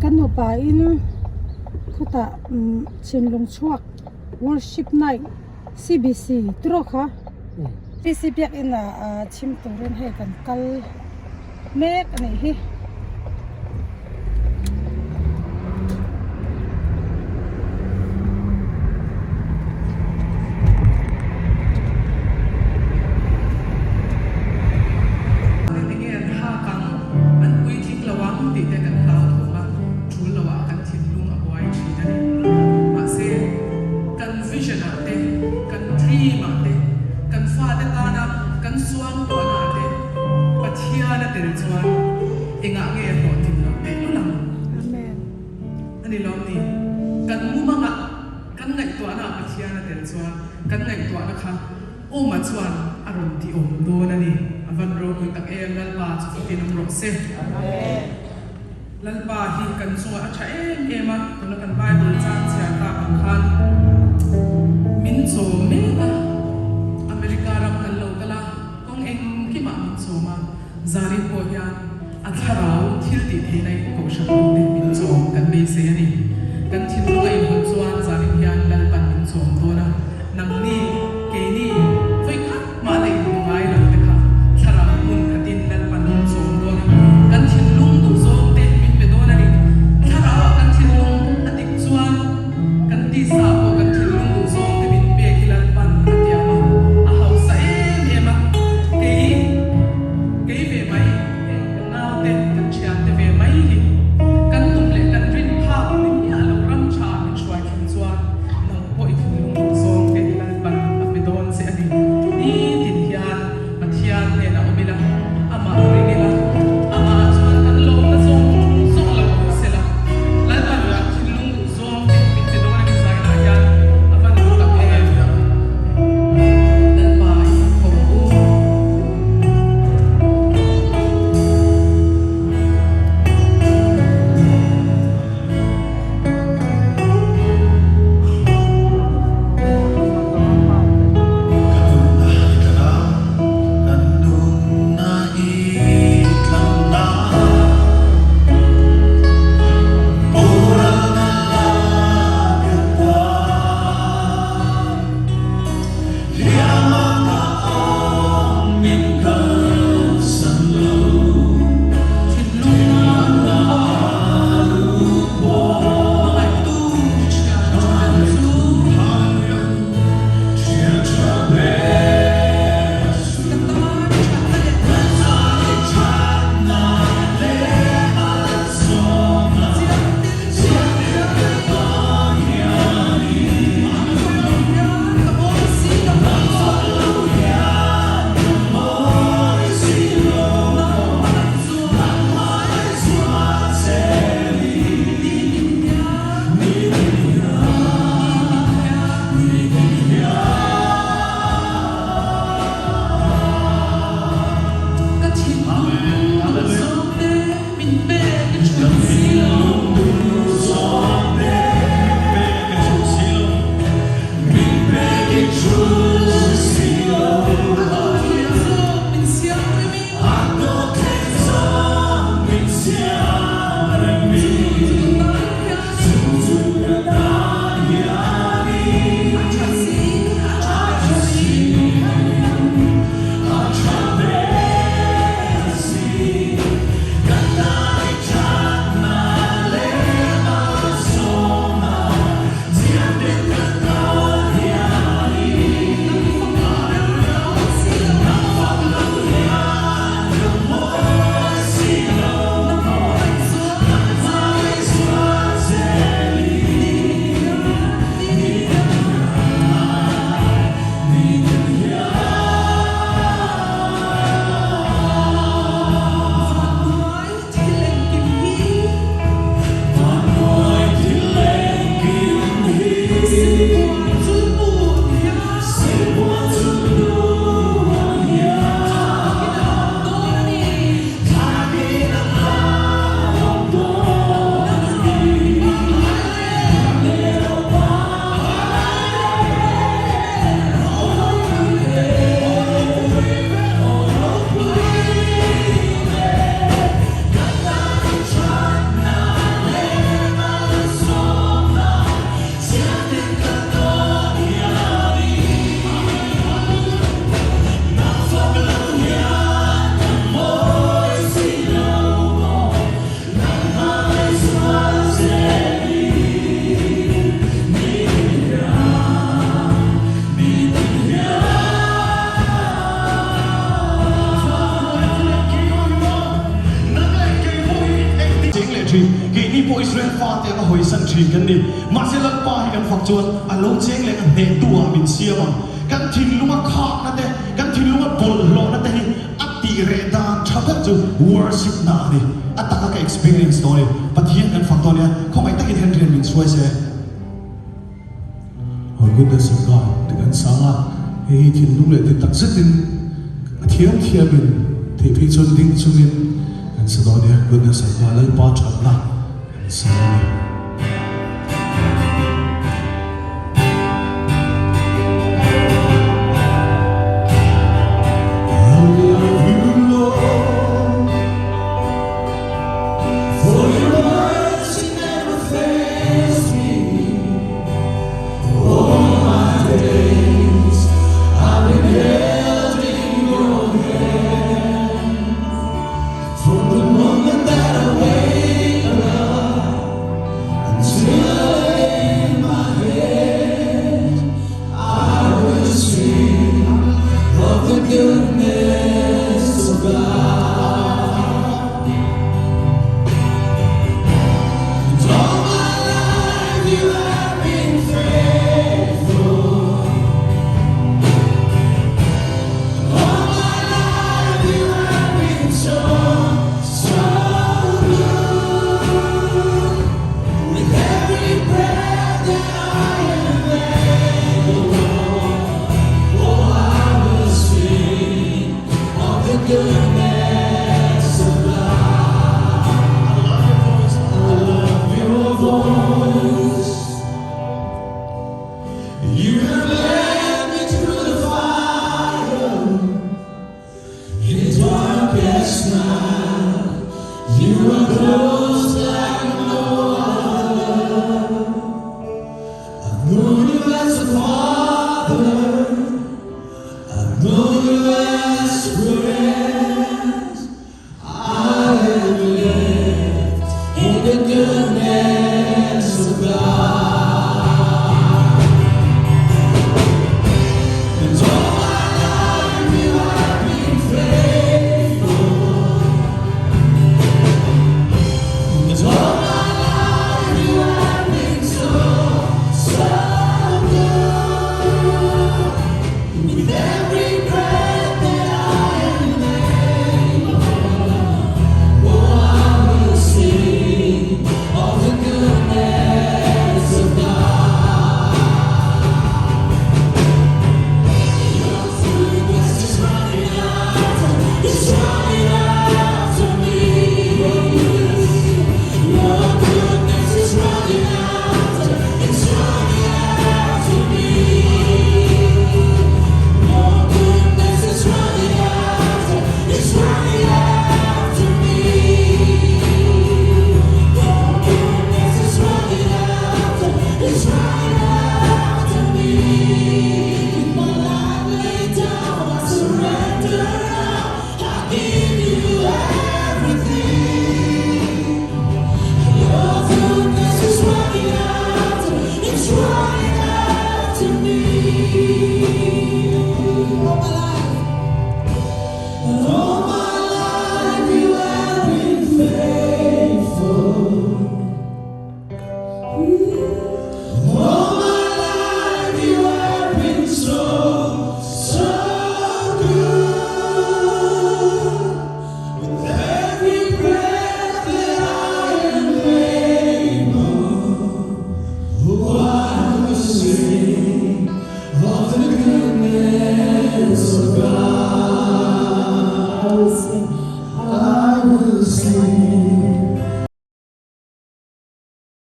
kan no pa in khuta chinlung chuak worship night CBC troka CBC biak in a chim turin he kan kal mek ani hi kan ngai tua na kha o ma chuan aron ti om do na ni avan ro hui tak em lal pa chu ti nam ro se amen lal pa hi kan so a tha em a to na kan bible chan sia ta kan khan min so me a america ram kan lo kala kong eng ki ma min so ma zari po ya a tharau thil ti the nai ko sha ko ne min so kan be se ni kan thil lo ai hon chuan zari hian lal pan min so do na nang ni ke ni voi khat ma lai ngai la te kha thara mun khatin lal pan so do na kan thin lung du zo te min pe do na ni thara kan thin lung atik chuan kan ti sa ko kan thin lung du zo te min pe kilal pan atia ma a hau sa em ma ke ve mai nau te kan chia te ve mai hi kan tum le kan rin pha min ya lo ram cha min chwai thin chuan nang poi thin lung du zo te kilal pan ฟ้าเตะก็หอยสันทรีกันนี่มาเซลันป้าให้กันฝักจวนอารมณ์เจ๊งเลยกันเด็ดตัวมินเสียบังกันทิ้งลุมาขาดนั่นเองกันทิ้งลุมาบอลโลนั่นเองอัตติเรดานชอบกันจู worship นานี่อัตตาก็ experience ตัวนี้ปะเทียนกันฝักตัวเนี้ยเขาไม่ตั้งใจเรียนมินช่วยเสีย Oh goodness of God, dengan sangat tin lung le tin tak zetin thiam thiamin thei phei chon ding chungin kan sadonia goodness of God lal pa chatna kan sani You have led me through the fire, in darkest night. You are close.